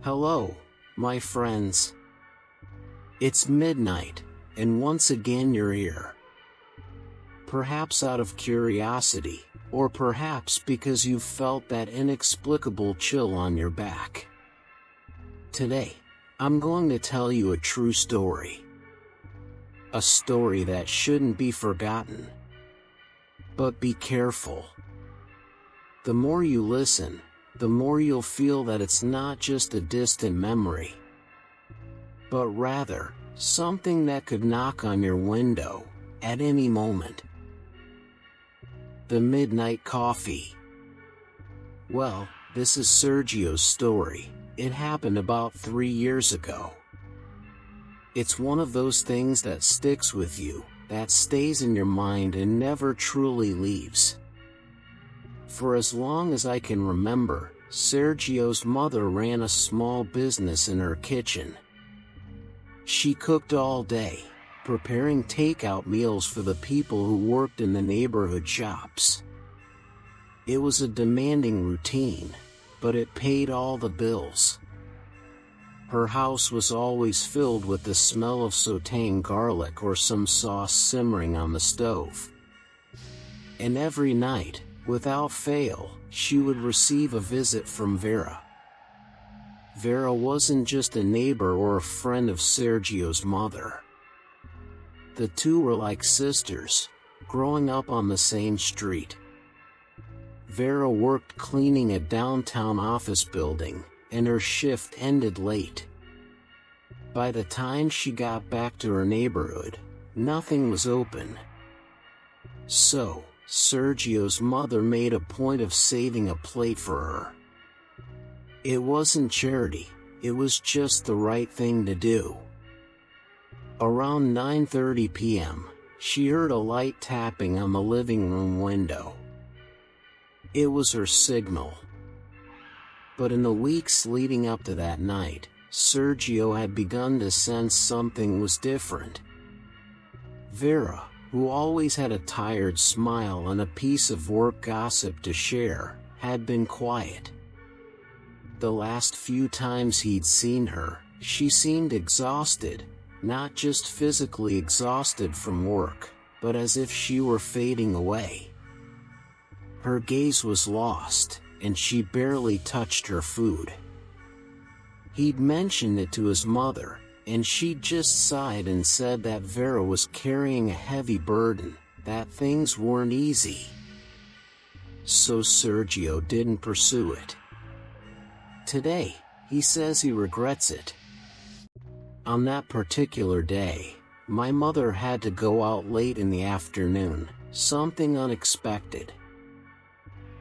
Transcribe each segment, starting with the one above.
Hello, my friends. It's midnight, and once again you're here. Perhaps out of curiosity, or perhaps because you've felt that inexplicable chill on your back. Today, I'm going to tell you a true story. A story that shouldn't be forgotten. But be careful. The more you listen, the more you'll feel that it's not just a distant memory, but rather, something that could knock on your window at any moment. The Midnight Coffee. Well, this is Sergio's story. It happened about 3 years ago. It's one of those things that sticks with you, that stays in your mind and never truly leaves. For as long as I can remember, Sergio's mother ran a small business in her kitchen. She cooked all day, preparing takeout meals for the people who worked in the neighborhood shops. It was a demanding routine, but it paid all the bills. Her house was always filled with the smell of sautéing garlic or some sauce simmering on the stove. And every night, without fail, she would receive a visit from Vera. Vera wasn't just a neighbor or a friend of Sergio's mother. The two were like sisters, growing up on the same street. Vera worked cleaning a downtown office building, and her shift ended late. By the time she got back to her neighborhood, nothing was open. So, Sergio's mother made a point of saving a plate for her. It wasn't charity, it was just the right thing to do. Around 9:30 p.m., she heard a light tapping on the living room window. It was her signal. But in the weeks leading up to that night, Sergio had begun to sense something was different. Vera, who always had a tired smile and a piece of work gossip to share, had been quiet. The last few times he'd seen her, she seemed exhausted, not just physically exhausted from work, but as if she were fading away. Her gaze was lost, and she barely touched her food. He'd mentioned it to his mother, and she just sighed and said that Vera was carrying a heavy burden, that things weren't easy. So Sergio didn't pursue it. Today, he says he regrets it. On that particular day, my mother had to go out late in the afternoon, something unexpected.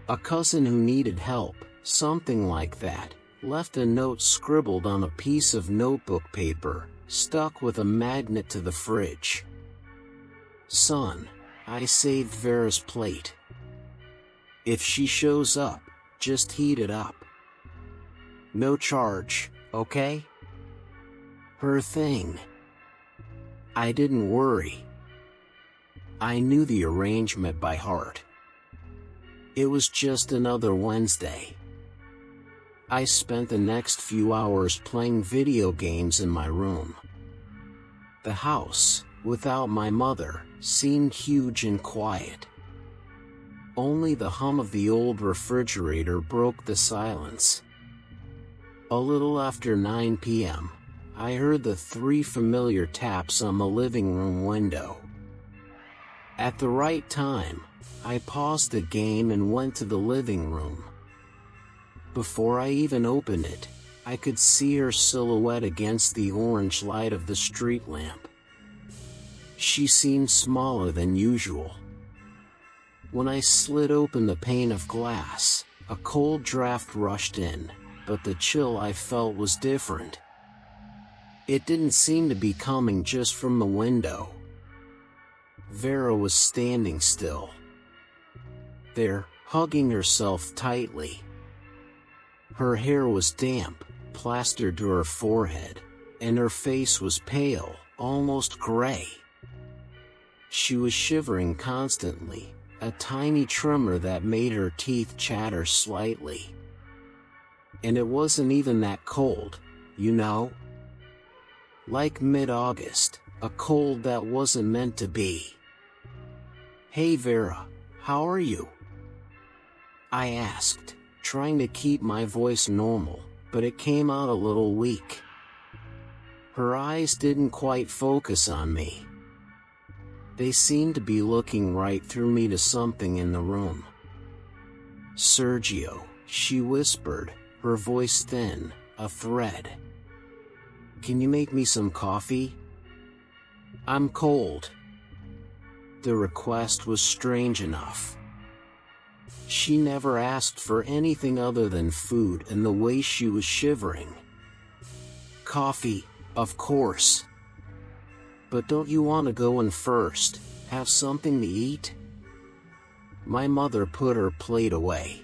A cousin who needed help, something like that, left a note scribbled on a piece of notebook paper, stuck with a magnet to the fridge. "Son, I saved Vera's plate. If she shows up, just heat it up. No charge, okay?" Her thing. I didn't worry. I knew the arrangement by heart. It was just another Wednesday. I spent the next few hours playing video games in my room. The house, without my mother, seemed huge and quiet. Only the hum of the old refrigerator broke the silence. A little after 9 p.m., I heard the 3 familiar taps on the living room window. At the right time, I paused the game and went to the living room. Before I even opened it, I could see her silhouette against the orange light of the street lamp. She seemed smaller than usual. When I slid open the pane of glass, a cold draft rushed in, but the chill I felt was different. It didn't seem to be coming just from the window. Vera was standing still. There, hugging herself tightly. Her hair was damp, plastered to her forehead, and her face was pale, almost gray. She was shivering constantly, a tiny tremor that made her teeth chatter slightly. And it wasn't even that cold, you know? Like mid-August, a cold that wasn't meant to be. "Hey Vera, how are you?" I asked, trying to keep my voice normal, but it came out a little weak. Her eyes didn't quite focus on me. They seemed to be looking right through me to something in the room. "Sergio," she whispered, her voice thin, a thread. "Can you make me some coffee? I'm cold." The request was strange enough. She never asked for anything other than food, and the way she was shivering. "Coffee, of course. But don't you want to go in first, have something to eat?" My mother put her plate away.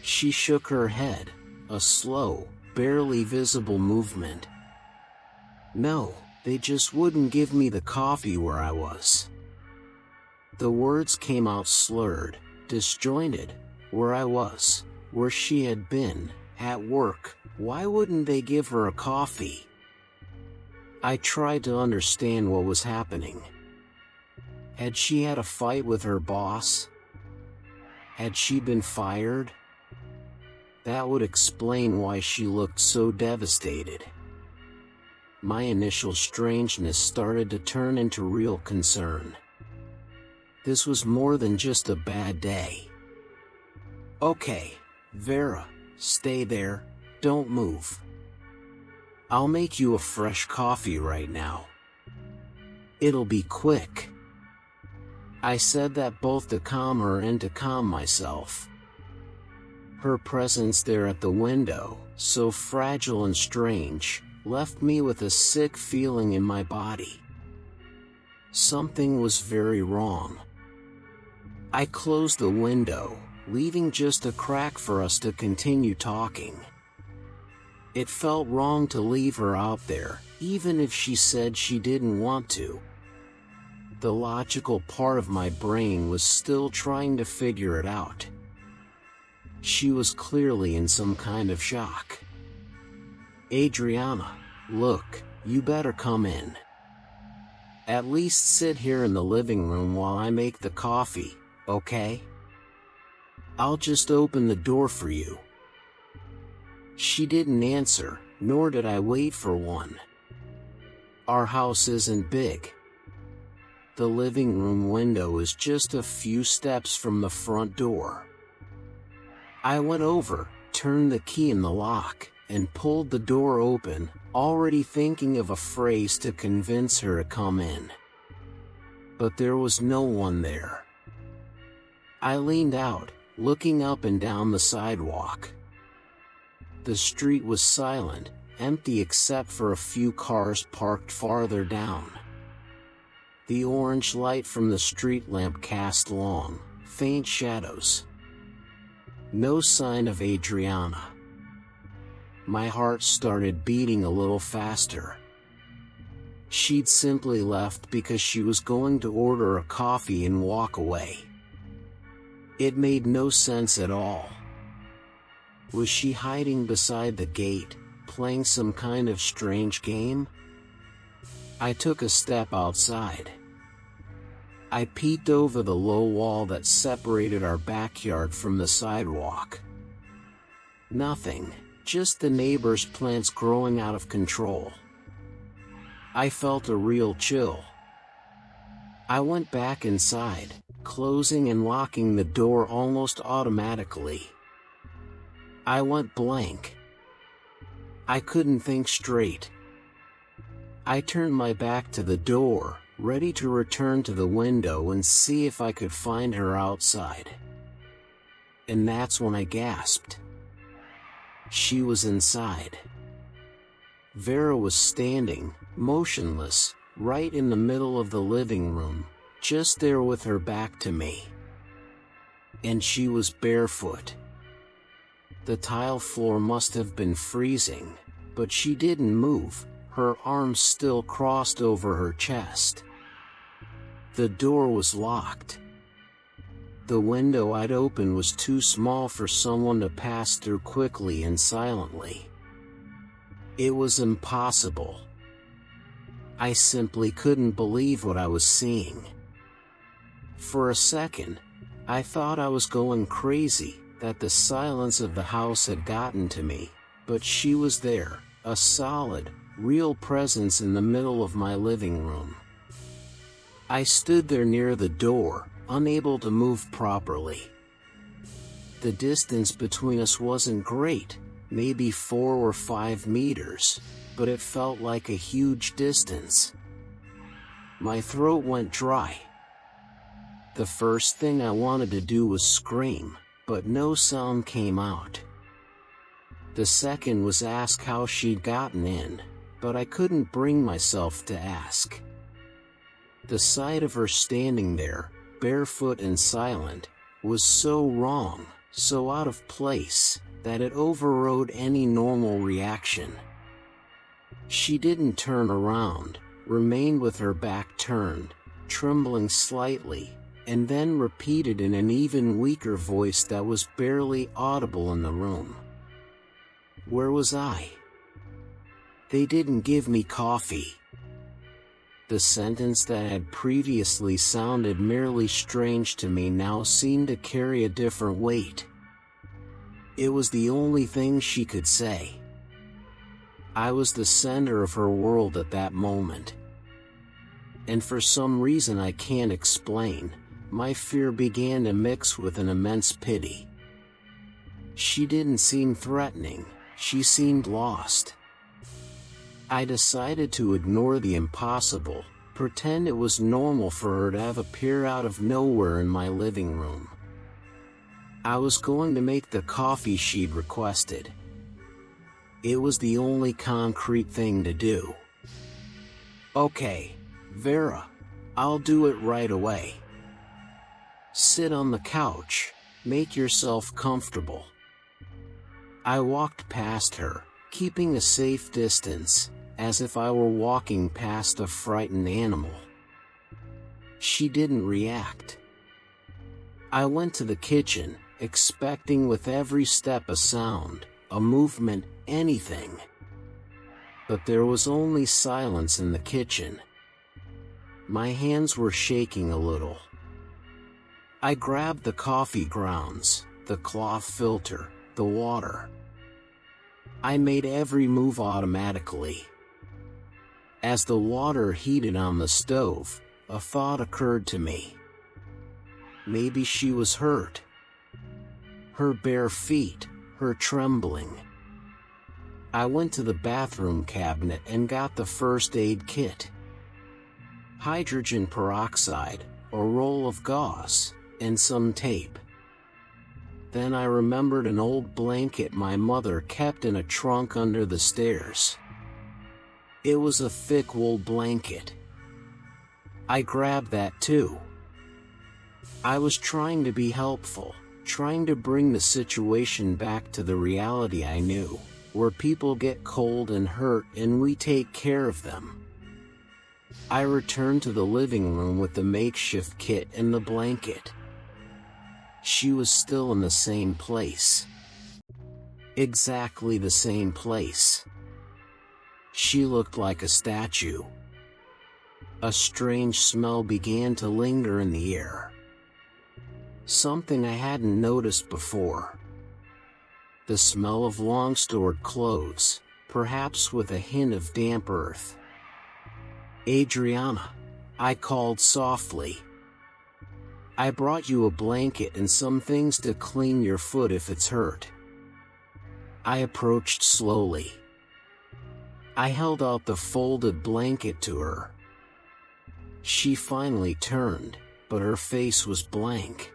She shook her head, a slow, barely visible movement. "No, they just wouldn't give me the coffee where I was." The words came out slurred, disjointed. Where I was, where she had been, at work. Why wouldn't they give her a coffee? I tried to understand what was happening. Had she had a fight with her boss? Had she been fired? That would explain why she looked so devastated. My initial strangeness started to turn into real concern. This was more than just a bad day. "Okay, Vera, stay there, don't move. I'll make you a fresh coffee right now. It'll be quick." I said that both to calm her and to calm myself. Her presence there at the window, so fragile and strange, left me with a sick feeling in my body. Something was very wrong. I closed the window, leaving just a crack for us to continue talking. It felt wrong to leave her out there, even if she said she didn't want to. The logical part of my brain was still trying to figure it out. She was clearly in some kind of shock. "Adriana, look, you better come in. At least sit here in the living room while I make the coffee, okay? I'll just open the door for you." She didn't answer, nor did I wait for one. Our house isn't big. The living room window is just a few steps from the front door. I went over, turned the key in the lock, and pulled the door open, already thinking of a phrase to convince her to come in. But there was no one there. I leaned out, looking up and down the sidewalk. The street was silent, empty except for a few cars parked farther down. The orange light from the street lamp cast long, faint shadows. No sign of Adriana. My heart started beating a little faster. She'd simply left because she was going to order a coffee and walk away. It made no sense at all. Was she hiding beside the gate, playing some kind of strange game? I took a step outside. I peeked over the low wall that separated our backyard from the sidewalk. Nothing, just the neighbor's plants growing out of control. I felt a real chill. I went back inside, closing and locking the door almost automatically. I went blank. I couldn't think straight. I turned my back to the door, ready to return to the window and see if I could find her outside. And that's when I gasped. She was inside. Vera was standing, motionless, right in the middle of the living room, just there with her back to me. And she was barefoot. The tile floor must have been freezing, but she didn't move, her arms still crossed over her chest. The door was locked. The window I'd opened was too small for someone to pass through quickly and silently. It was impossible. I simply couldn't believe what I was seeing. For a second, I thought I was going crazy, that the silence of the house had gotten to me, but she was there, a solid, real presence in the middle of my living room. I stood there near the door, unable to move properly. The distance between us wasn't great, maybe 4 or 5 meters, but it felt like a huge distance. My throat went dry. The first thing I wanted to do was scream, but no sound came out. The second was ask how she'd gotten in, but I couldn't bring myself to ask. The sight of her standing there, barefoot and silent, was so wrong, so out of place, that it overrode any normal reaction. She didn't turn around, remained with her back turned, trembling slightly, and then repeated in an even weaker voice that was barely audible in the room. Where was I? They didn't give me coffee. The sentence that had previously sounded merely strange to me now seemed to carry a different weight. It was the only thing she could say. I was the center of her world at that moment. And for some reason I can't explain, my fear began to mix with an immense pity. She didn't seem threatening, she seemed lost. I decided to ignore the impossible, pretend it was normal for her to have appeared out of nowhere in my living room. I was going to make the coffee she'd requested. It was the only concrete thing to do. Okay, Vera, I'll do it right away. Sit on the couch, make yourself comfortable. I walked past her, keeping a safe distance, as if I were walking past a frightened animal. She didn't react. I went to the kitchen, expecting with every step a sound, a movement, anything. But there was only silence in the kitchen. My hands were shaking a little. I grabbed the coffee grounds, the cloth filter, the water. I made every move automatically. As the water heated on the stove, a thought occurred to me. Maybe she was hurt. Her bare feet, her trembling. I went to the bathroom cabinet and got the first aid kit. Hydrogen peroxide, a roll of gauze, and some tape. Then I remembered an old blanket my mother kept in a trunk under the stairs. It was a thick wool blanket. I grabbed that too. I was trying to be helpful, trying to bring the situation back to the reality I knew, where people get cold and hurt and we take care of them. I returned to the living room with the makeshift kit and the blanket. She was still in the same place. Exactly the same place. She looked like a statue. A strange smell began to linger in the air. Something I hadn't noticed before. The smell of long-stored clothes, perhaps with a hint of damp earth. "Adriana," I called softly. "I brought you a blanket and some things to clean your foot if it's hurt." I approached slowly. I held out the folded blanket to her. She finally turned, but her face was blank.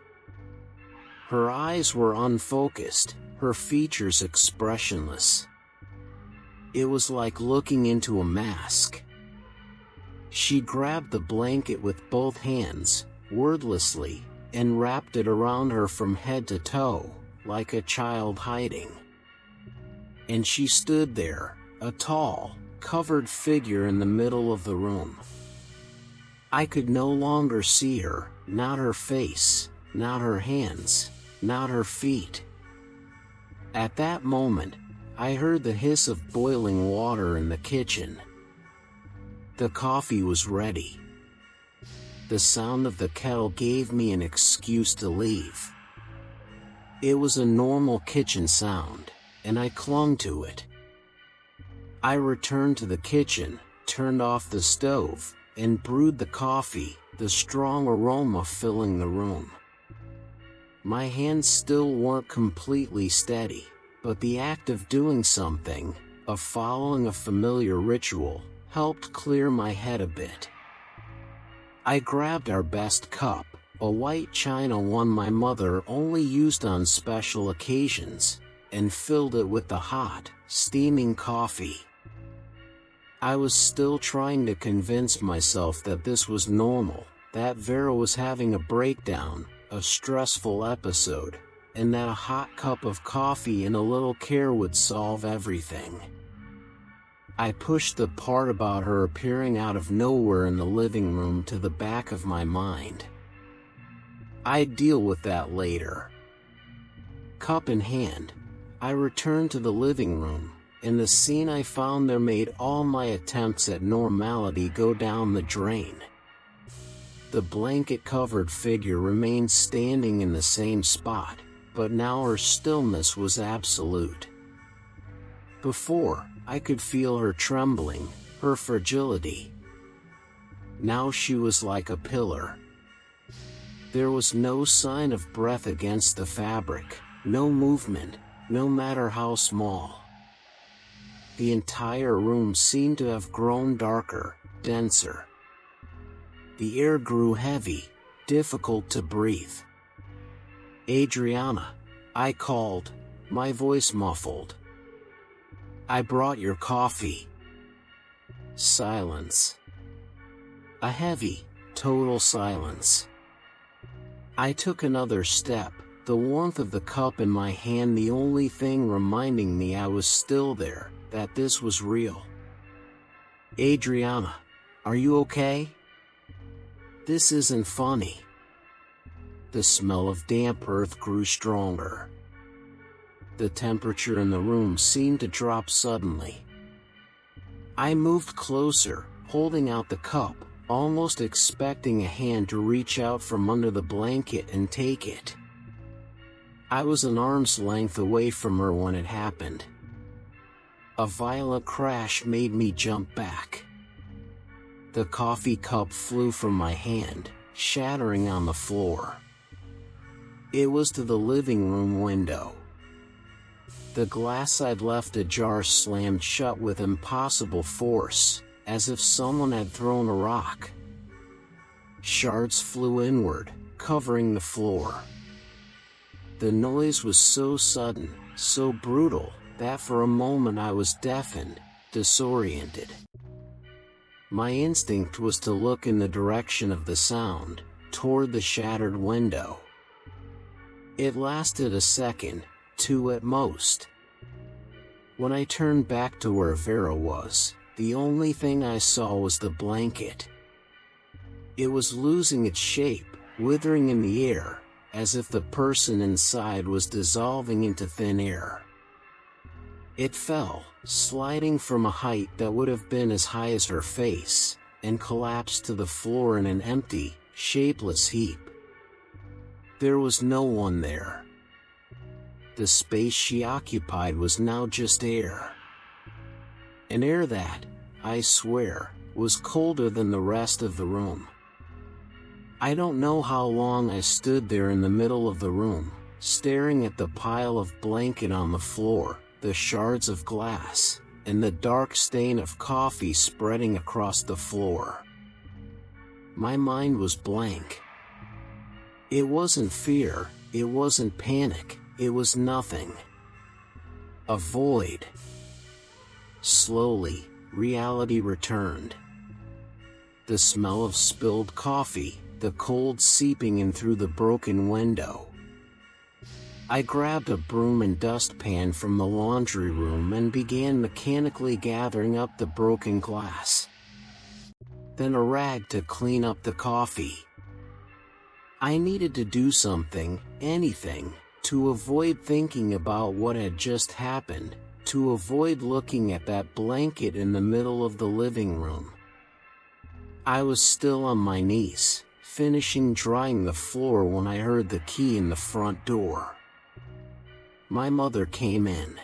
Her eyes were unfocused, her features expressionless. It was like looking into a mask. She grabbed the blanket with both hands, wordlessly, and wrapped it around her from head to toe, like a child hiding. And she stood there, a tall, covered figure in the middle of the room. I could no longer see her, not her face, not her hands, not her feet. At that moment, I heard the hiss of boiling water in the kitchen. The coffee was ready. The sound of the kettle gave me an excuse to leave. It was a normal kitchen sound, and I clung to it. I returned to the kitchen, turned off the stove, and brewed the coffee, the strong aroma filling the room. My hands still weren't completely steady, but the act of doing something, of following a familiar ritual, helped clear my head a bit. I grabbed our best cup, a white china one my mother only used on special occasions, and filled it with the hot, steaming coffee. I was still trying to convince myself that this was normal, that Vera was having a breakdown, a stressful episode, and that a hot cup of coffee and a little care would solve everything. I pushed the part about her appearing out of nowhere in the living room to the back of my mind. I'd deal with that later. Cup in hand, I returned to the living room, and the scene I found there made all my attempts at normality go down the drain. The blanket-covered figure remained standing in the same spot, but now her stillness was absolute. Before, I could feel her trembling, her fragility. Now she was like a pillar. There was no sign of breath against the fabric, no movement, no matter how small. The entire room seemed to have grown darker, denser. The air grew heavy, difficult to breathe. "Adriana," I called, my voice muffled. "I brought your coffee." Silence. A heavy, total silence. I took another step, the warmth of the cup in my hand the only thing reminding me I was still there, that this was real. "Adriana, are you okay? This isn't funny." The smell of damp earth grew stronger. The temperature in the room seemed to drop suddenly. I moved closer, holding out the cup, almost expecting a hand to reach out from under the blanket and take it. I was an arm's length away from her when it happened. A violent crash made me jump back. The coffee cup flew from my hand, shattering on the floor. It was to the living room window. The glass I'd left ajar slammed shut with impossible force, as if someone had thrown a rock. Shards flew inward, covering the floor. The noise was so sudden, so brutal, that for a moment I was deafened, disoriented. My instinct was to look in the direction of the sound, toward the shattered window. It lasted a second, two at most. When I turned back to where Vera was, the only thing I saw was the blanket. It was losing its shape, withering in the air, as if the person inside was dissolving into thin air. It fell, sliding from a height that would have been as high as her face, and collapsed to the floor in an empty, shapeless heap. There was no one there. The space she occupied was now just air. An air that, I swear, was colder than the rest of the room. I don't know how long I stood there in the middle of the room, staring at the pile of blanket on the floor, the shards of glass, and the dark stain of coffee spreading across the floor. My mind was blank. It wasn't fear, it wasn't panic, it was nothing. A void. Slowly, reality returned. The smell of spilled coffee, the cold seeping in through the broken window. I grabbed a broom and dustpan from the laundry room and began mechanically gathering up the broken glass. Then a rag to clean up the coffee. I needed to do something, anything, to avoid thinking about what had just happened, to avoid looking at that blanket in the middle of the living room. I was still on my knees, finishing drying the floor when I heard the key in the front door. My mother came in.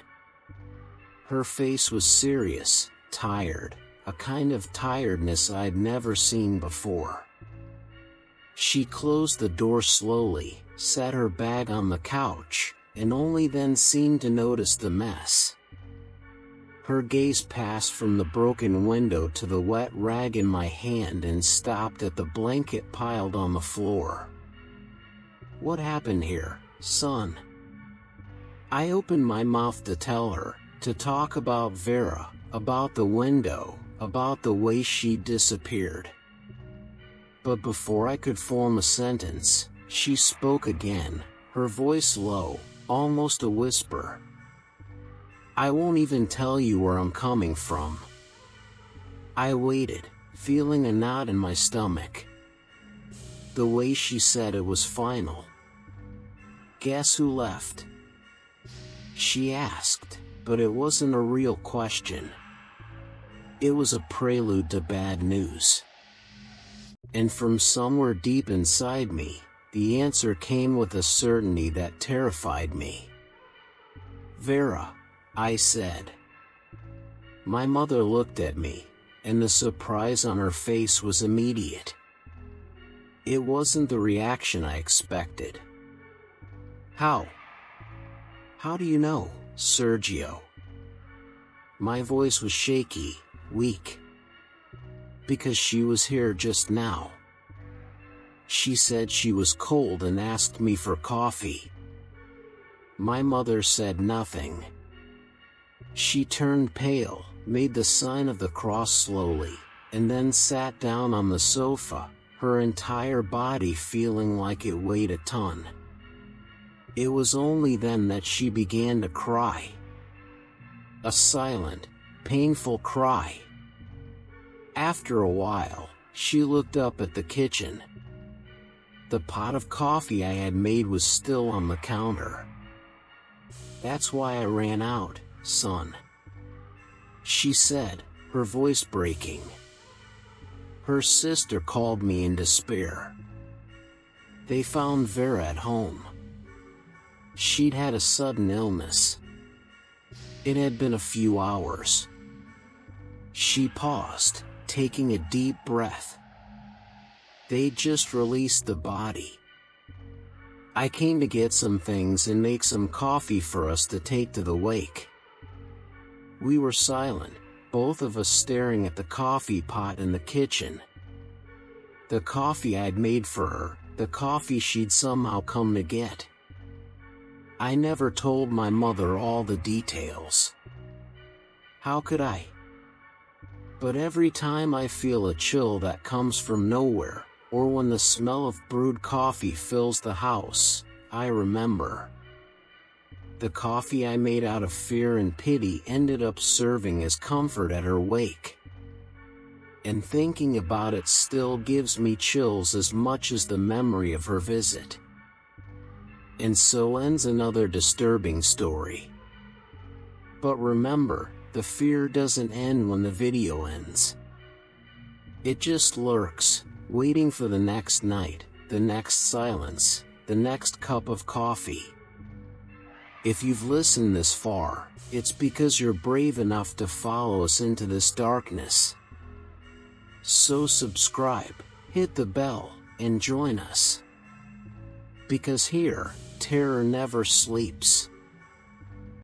Her face was serious, tired, a kind of tiredness I'd never seen before. She closed the door slowly, set her bag on the couch, and only then seemed to notice the mess. Her gaze passed from the broken window to the wet rag in my hand and stopped at the blanket piled on the floor. "What happened here, son?" I opened my mouth to tell her, to talk about Vera, about the window, about the way she disappeared. But before I could form a sentence, she spoke again, her voice low, almost a whisper. "I won't even tell you where I'm coming from." I waited, feeling a knot in my stomach. The way she said it was final. "Guess who left?" she asked, but it wasn't a real question. It was a prelude to bad news. And from somewhere deep inside me, the answer came with a certainty that terrified me. "Vera," I said. My mother looked at me, and the surprise on her face was immediate. It wasn't the reaction I expected. "How? How do you know, Sergio?" My voice was shaky, weak. "Because she was here just now. She said she was cold and asked me for coffee." My mother said nothing. She turned pale, made the sign of the cross slowly, and then sat down on the sofa, her entire body feeling like it weighed a ton. It was only then that she began to cry. A silent, painful cry. After a while, she looked up at the kitchen. The pot of coffee I had made was still on the counter. "That's why I ran out, son," she said, her voice breaking. Her sister called me in despair. They found Vera at home. She'd had a sudden illness. It had been a few hours. She paused, taking a deep breath. They'd just released the body. "I came to get some things and make some coffee for us to take to the wake." We were silent, both of us staring at the coffee pot in the kitchen. The coffee I'd made for her, the coffee she'd somehow come to get. I never told my mother all the details. How could I? But every time I feel a chill that comes from nowhere, or when the smell of brewed coffee fills the house, I remember. The coffee I made out of fear and pity ended up serving as comfort at her wake. And thinking about it still gives me chills as much as the memory of her visit. And so ends another disturbing story. But remember, the fear doesn't end when the video ends. It just lurks, waiting for the next night, the next silence, the next cup of coffee. If you've listened this far, it's because you're brave enough to follow us into this darkness. So subscribe, hit the bell, and join us. Because here, terror never sleeps.